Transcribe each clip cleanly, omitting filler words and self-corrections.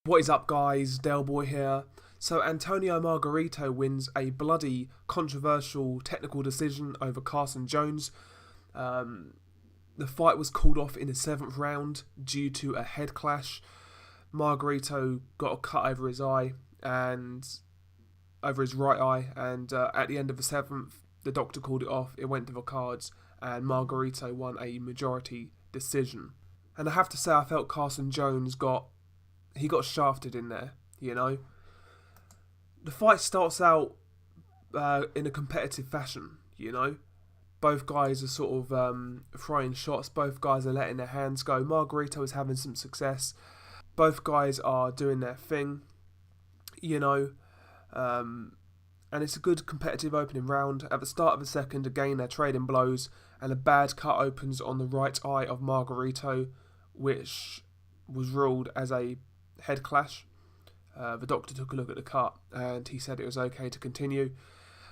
What is up, guys? Dale Boy here. So Antonio Margarito wins a bloody controversial technical decision over Carson Jones. The fight was called off in the 7th round due to a head clash. Margarito got a cut over his eye and over his right eye, and at the end of the 7th, the doctor called it off. It went to the cards, and Margarito won a majority decision. And I have to say, I felt Carson Jones got shafted in there, you know. The fight starts out in a competitive fashion, you know. Both guys are sort of throwing shots. Both guys are letting their hands go. Margarito is having some success. Both guys are doing their thing, you know. And it's a good competitive opening round. At the start of the second, again, they're trading blows, and a bad cut opens on the right eye of Margarito, which was ruled as a head clash. The doctor took a look at the cut and he said it was okay to continue.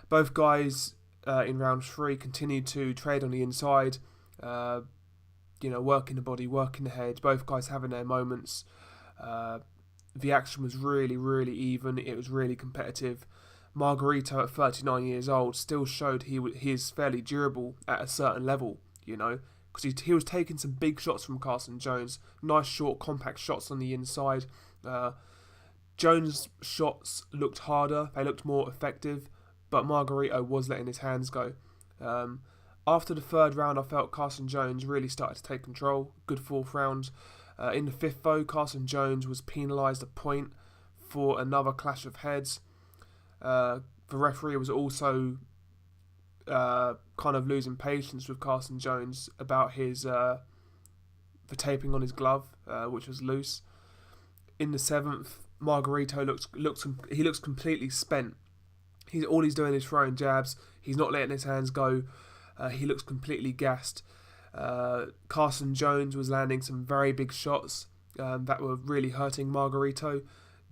Both guys in round 3 continued to trade on the inside, working the body, working the head. Both guys having their moments. The action was really, really even. It was really competitive. Margarito, at 39 years old, still showed he is fairly durable at a certain level, you know, because he was taking some big shots from Carson Jones. Nice, short, compact shots on the inside. Jones' shots looked harder. They looked more effective, but Margarito was letting his hands go. After the 3rd round, I felt Carson Jones really started to take control. Good 4th round. In the 5th, though, Carson Jones was penalised a point for another clash of heads. The referee was also kind of losing patience with Carson Jones about the taping on his glove, which was loose. In the 7th, Margarito looks completely spent. All he's doing is throwing jabs. He's not letting his hands go. He looks completely gassed. Carson Jones was landing some very big shots that were really hurting Margarito.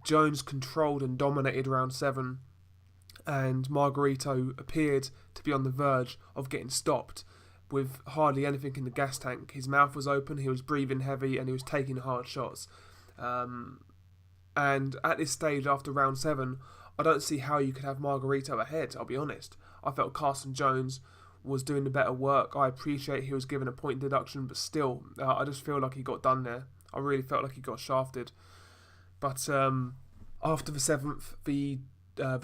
Jones controlled and dominated round 7, and Margarito appeared to be on the verge of getting stopped with hardly anything in the gas tank. His mouth was open, he was breathing heavy, and he was taking hard shots. And at this stage, after round 7, I don't see how you could have Margarito ahead, I'll be honest. I felt Carson Jones was doing the better work. I appreciate he was given a point deduction, but still, I just feel like he got done there. I really felt like he got shafted. But after the 7th, the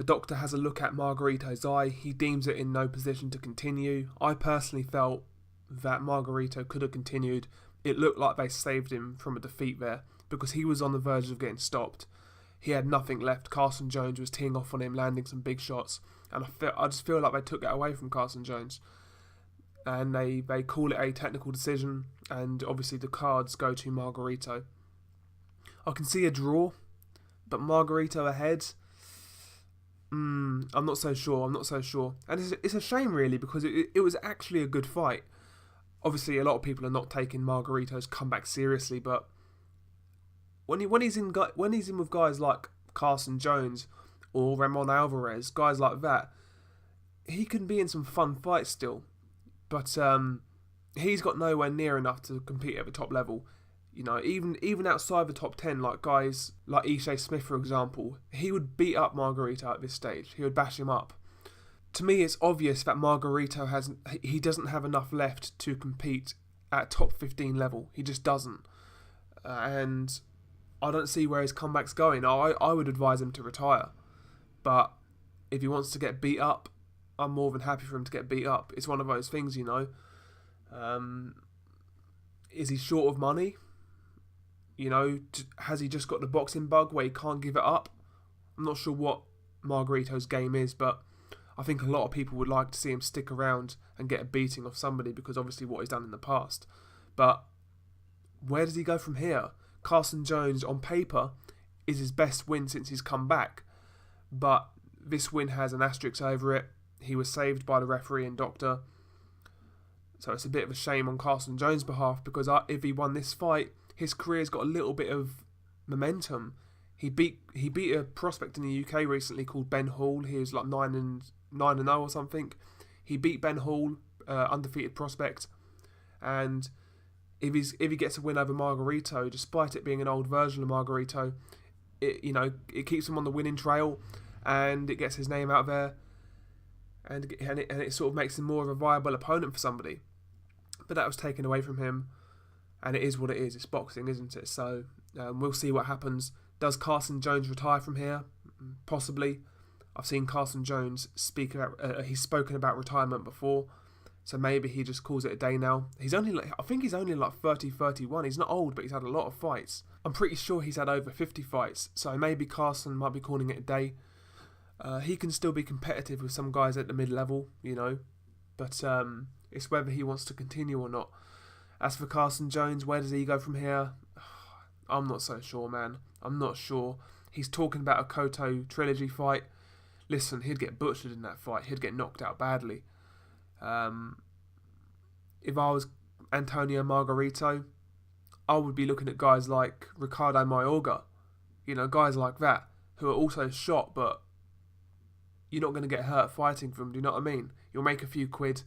doctor has a look at Margarito's eye. He deems it in no position to continue. I personally felt that Margarito could have continued. It looked like they saved him from a defeat there, because he was on the verge of getting stopped. He had nothing left. Carson Jones was teeing off on him, landing some big shots, and I just feel like they took it away from Carson Jones. And they call it a technical decision, and obviously the cards go to Margarito. I can see a draw, but Margarito ahead, I'm not so sure. And it's a shame, really, because it was actually a good fight. Obviously, a lot of people are not taking Margarito's comeback seriously, but when he's in with guys like Carson Jones or Ramon Alvarez, guys like that, he can be in some fun fights still. But he's got nowhere near enough to compete at the top level. You know, even outside the top 10, like guys like Ishe Smith, for example, he would beat up Margarito at this stage. He would bash him up. To me, it's obvious that Margarito doesn't have enough left to compete at top 15 level. He just doesn't. And I don't see where his comeback's going. I would advise him to retire. But if he wants to get beat up, I'm more than happy for him to get beat up. It's one of those things, you know. Is he short of money? You know, has he just got the boxing bug where he can't give it up? I'm not sure what Margarito's game is, but I think a lot of people would like to see him stick around and get a beating off somebody, because obviously what he's done in the past. But where does he go from here? Carson Jones, on paper, is his best win since he's come back. But this win has an asterisk over it. He was saved by the referee and doctor. So it's a bit of a shame on Carson Jones' behalf, because if he won this fight, his career's got a little bit of momentum. He beat a prospect in the UK recently called Ben Hall. He was like 9-0 or something. He beat Ben Hall, undefeated prospect, and if he gets a win over Margarito, despite it being an old version of Margarito, it keeps him on the winning trail, and it gets his name out there, and it sort of makes him more of a viable opponent for somebody. But that was taken away from him, and it is what it is. It's boxing, isn't it? So we'll see what happens. Does Carson Jones retire from here? Possibly. I've seen Carson Jones speak about. He's spoken about retirement before, so maybe he just calls it a day now. I think he's only like 30, 31. He's not old, but he's had a lot of fights. I'm pretty sure he's had over 50 fights, so maybe Carson might be calling it a day. He can still be competitive with some guys at the mid-level, but it's whether he wants to continue or not. As for Carson Jones, where does he go from here? I'm not so sure, man. I'm not sure. He's talking about a Cotto trilogy fight. Listen, he'd get butchered in that fight. He'd get knocked out badly. If I was Antonio Margarito, I would be looking at guys like Ricardo Mayorga. Guys like that, who are also shot, but you're not going to get hurt fighting for them, do you know what I mean? You'll make a few quid,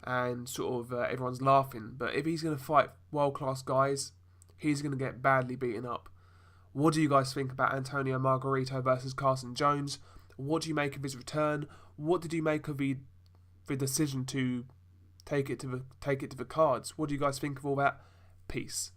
and sort of everyone's laughing. But if he's going to fight world-class guys, he's going to get badly beaten up. What do you guys think about Antonio Margarito versus Carson Jones? What do you make of his return? What did you make of the decision to take it to the cards? What do you guys think of all that? Peace.